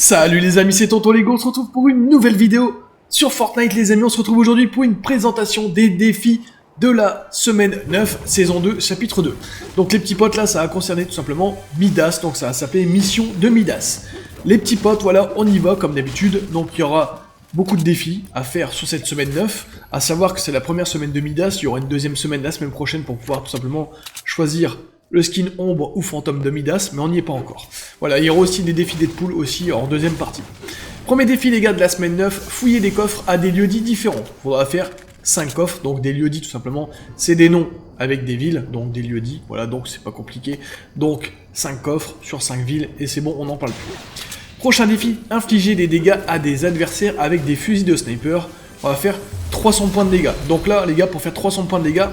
Salut les amis, c'est Tonton Lego, on se retrouve pour une nouvelle vidéo sur Fortnite les amis. On se retrouve aujourd'hui pour une présentation des défis de la semaine 9, saison 2, chapitre 2. Donc les petits potes là, ça va concerner tout simplement Midas, donc ça va s'appeler Mission de Midas. Les petits potes, voilà, on y va comme d'habitude, donc il y aura beaucoup de défis à faire sur cette semaine 9, à savoir que c'est la première semaine de Midas, il y aura une deuxième semaine la semaine prochaine pour pouvoir tout simplement choisir le skin ombre ou fantôme de Midas, mais on n'y est pas encore. Voilà, il y aura aussi des défis Deadpool aussi en deuxième partie. Premier défi les gars de la semaine 9, fouiller des coffres à des lieux-dits différents. Il faudra faire 5 coffres, donc des lieux-dits tout simplement, c'est des noms avec des villes, donc des lieux-dits, voilà, donc c'est pas compliqué. Donc 5 coffres sur 5 villes, et c'est bon, on n'en parle plus. Prochain défi, infliger des dégâts à des adversaires avec des fusils de sniper. On va faire 300 points de dégâts. Donc là les gars, pour faire 300 points de dégâts,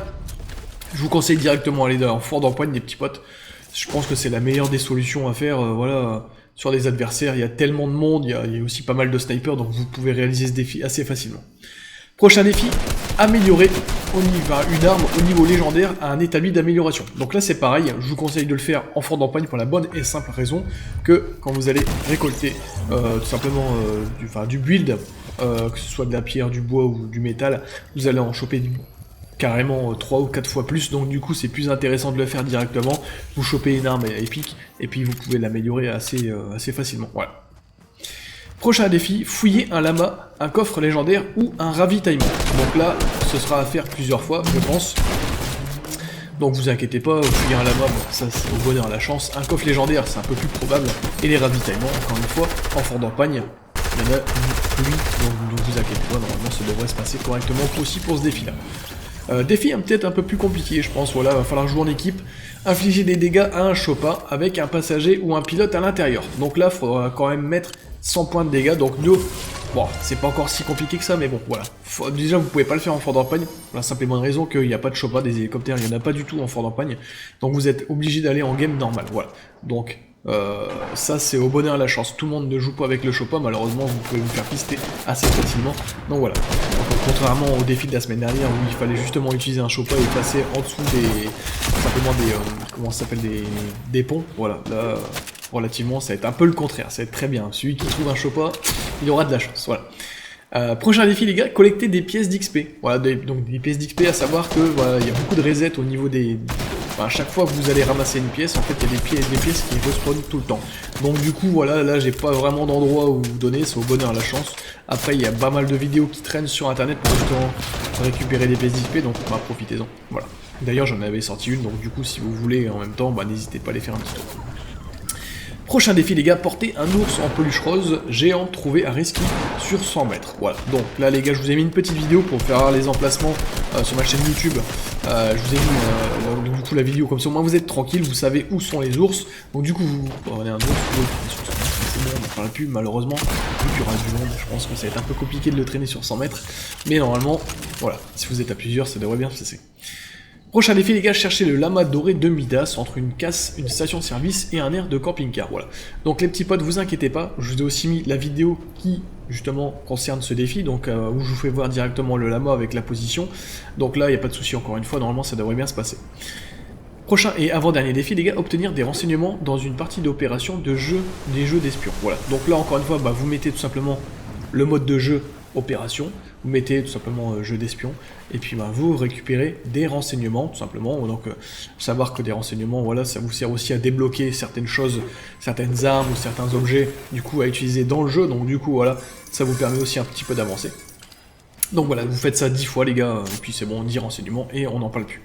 je vous conseille directement d'aller en four d'empoigne des petits potes. Je pense que c'est la meilleure des solutions à faire, voilà, sur les adversaires. Il y a tellement de monde, il y a aussi pas mal de snipers, donc vous pouvez réaliser ce défi assez facilement. Prochain défi, améliorer une arme au niveau légendaire à un établi d'amélioration. Donc là c'est pareil, je vous conseille de le faire en four d'empoigne pour la bonne et simple raison que quand vous allez récolter tout simplement du build, que ce soit de la pierre, du bois ou du métal, vous allez en choper carrément 3 ou 4 fois plus, donc du coup c'est plus intéressant de le faire directement. Vous chopez une arme épique et puis vous pouvez l'améliorer assez facilement. Voilà. Prochain défi, fouiller un lama, un coffre légendaire ou un ravitaillement. Donc là, ce sera à faire plusieurs fois, je pense. Donc vous inquiétez pas, fouiller un lama, bon, ça c'est au bonheur à la chance. Un coffre légendaire, c'est un peu plus probable. Et les ravitaillements, encore une fois, en fort d'empoigne, il y en a plus, donc vous inquiétez pas, normalement ça devrait se passer correctement aussi pour ce défi-là. Défi peut-être un peu plus compliqué, je pense, voilà, va falloir jouer en équipe. Infliger des dégâts à un Choppa avec un passager ou un pilote à l'intérieur. Donc là, il faudra quand même mettre 100 points de dégâts, donc nous, bon, c'est pas encore si compliqué que ça, mais bon, voilà. Déjà, vous pouvez pas le faire en fort d'empoigne, pour la simple et bonne raison qu'il n'y a pas de Choppa, des hélicoptères, il n'y en a pas du tout en fort d'empoigne, donc vous êtes obligé d'aller en game normal, voilà. Donc, ça c'est au bonheur à la chance, tout le monde ne joue pas avec le Choppa, malheureusement vous pouvez vous faire pister assez facilement, donc voilà. Donc, contrairement au défi de la semaine dernière où il fallait justement utiliser un Choppa et passer en dessous simplement comment ça s'appelle, des ponts, voilà, là, relativement ça va être un peu le contraire, ça va être très bien, celui qui trouve un Choppa, il aura de la chance, voilà. Prochain défi les gars, collecter des pièces d'XP, voilà, donc des pièces d'XP, à savoir que voilà, il y a beaucoup de resets au niveau des... à chaque fois que vous allez ramasser une pièce, en fait, il y a des pièces qui respawnent tout le temps. Donc du coup, voilà, là, j'ai pas vraiment d'endroit où vous donner, c'est au bonheur à la chance. Après, il y a pas mal de vidéos qui traînent sur Internet pour justement récupérer des pièces d'XP, donc bah, profitez-en, voilà. D'ailleurs, j'en avais sorti une, donc du coup, si vous voulez en même temps, bah, n'hésitez pas à aller faire un petit tour. Prochain défi les gars, porter un ours en peluche rose géant trouvé à Risky sur 100 mètres. Voilà, donc là les gars, je vous ai mis une petite vidéo pour faire les emplacements sur ma chaîne YouTube. Je vous ai mis du coup la vidéo, comme ça au moins vous êtes tranquille, vous savez où sont les ours. Donc du coup vous prenez un ours, c'est bon, on n'en parle plus malheureusement, vu qu'il y aura du monde, je pense que ça va être un peu compliqué de le traîner sur 100 mètres. Mais normalement, voilà, si vous êtes à plusieurs, ça devrait bien se passer. Prochain défi les gars, chercher le lama doré de Midas entre une casse, une station-service et un aire de camping-car, voilà. Donc les petits potes, vous inquiétez pas, je vous ai aussi mis la vidéo qui justement concerne ce défi, donc où je vous fais voir directement le lama avec la position. Donc là, il n'y a pas de souci, encore une fois, normalement ça devrait bien se passer. Prochain et avant-dernier défi les gars, obtenir des renseignements dans une partie d'opération des jeux d'espions, voilà. Donc là encore une fois, bah, vous mettez tout simplement le mode de jeu opération, vous mettez tout simplement jeu d'espion, et puis bah, vous récupérez des renseignements, tout simplement. Donc savoir que des renseignements, voilà, ça vous sert aussi à débloquer certaines choses, certaines armes ou certains objets, du coup à utiliser dans le jeu, donc du coup voilà, ça vous permet aussi un petit peu d'avancer. Donc voilà, vous faites ça 10 fois les gars, et puis c'est bon, 10 renseignements, et on n'en parle plus.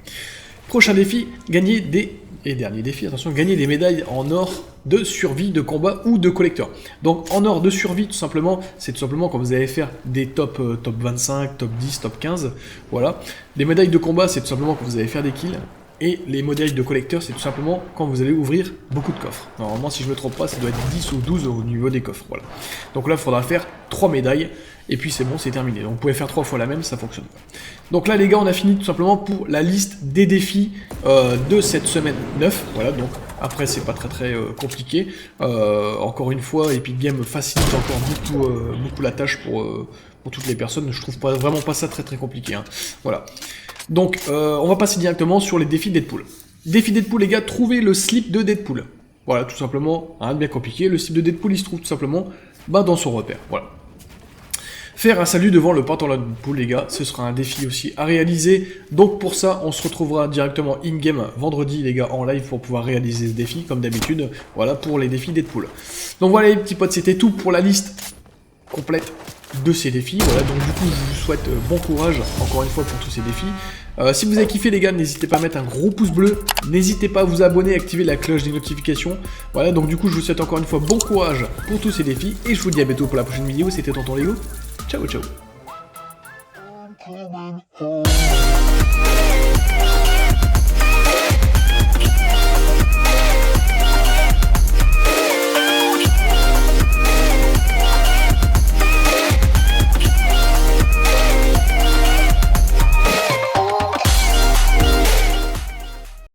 Prochain défi, gagner des... Et dernier défi, attention, gagner des médailles en or de survie, de combat ou de collecteur. Donc en or de survie, tout simplement, c'est tout simplement quand vous allez faire des top 25, top 10, top 15, voilà. Les médailles de combat, c'est tout simplement quand vous allez faire des kills. Et les médailles de collecteur, c'est tout simplement quand vous allez ouvrir beaucoup de coffres. Normalement, si je me trompe pas, ça doit être 10 ou 12 au niveau des coffres, voilà. Donc là, il faudra faire 3 médailles, et puis c'est bon, c'est terminé. Donc vous pouvez faire 3 fois la même, ça fonctionne. Donc là, les gars, on a fini tout simplement pour la liste des défis de cette semaine 9, voilà, donc après, c'est pas très compliqué. Encore une fois, Epic Games facilite encore beaucoup la tâche pour toutes les personnes. Je trouve vraiment pas ça très compliqué, hein. Voilà. Donc, on va passer directement sur les défis Deadpool. Défi Deadpool, les gars, trouvez le slip de Deadpool. Voilà, tout simplement, rien de bien compliqué. Le slip de Deadpool, il se trouve tout simplement dans son repère, voilà. Faire un salut devant le pantalon de poule, les gars, ce sera un défi aussi à réaliser. Donc pour ça, on se retrouvera directement in-game vendredi, les gars, en live pour pouvoir réaliser ce défi, comme d'habitude, voilà, pour les défis Deadpool. Donc voilà, les petits potes, c'était tout pour la liste complète de ces défis. Voilà, donc du coup, je vous souhaite bon courage, encore une fois, pour tous ces défis. Si vous avez kiffé, les gars, n'hésitez pas à mettre un gros pouce bleu. N'hésitez pas à vous abonner, activer la cloche des notifications. Voilà, donc du coup, je vous souhaite encore une fois bon courage pour tous ces défis. Et je vous dis à bientôt pour la prochaine vidéo. C'était Tonton Lego. Ciao, ciao.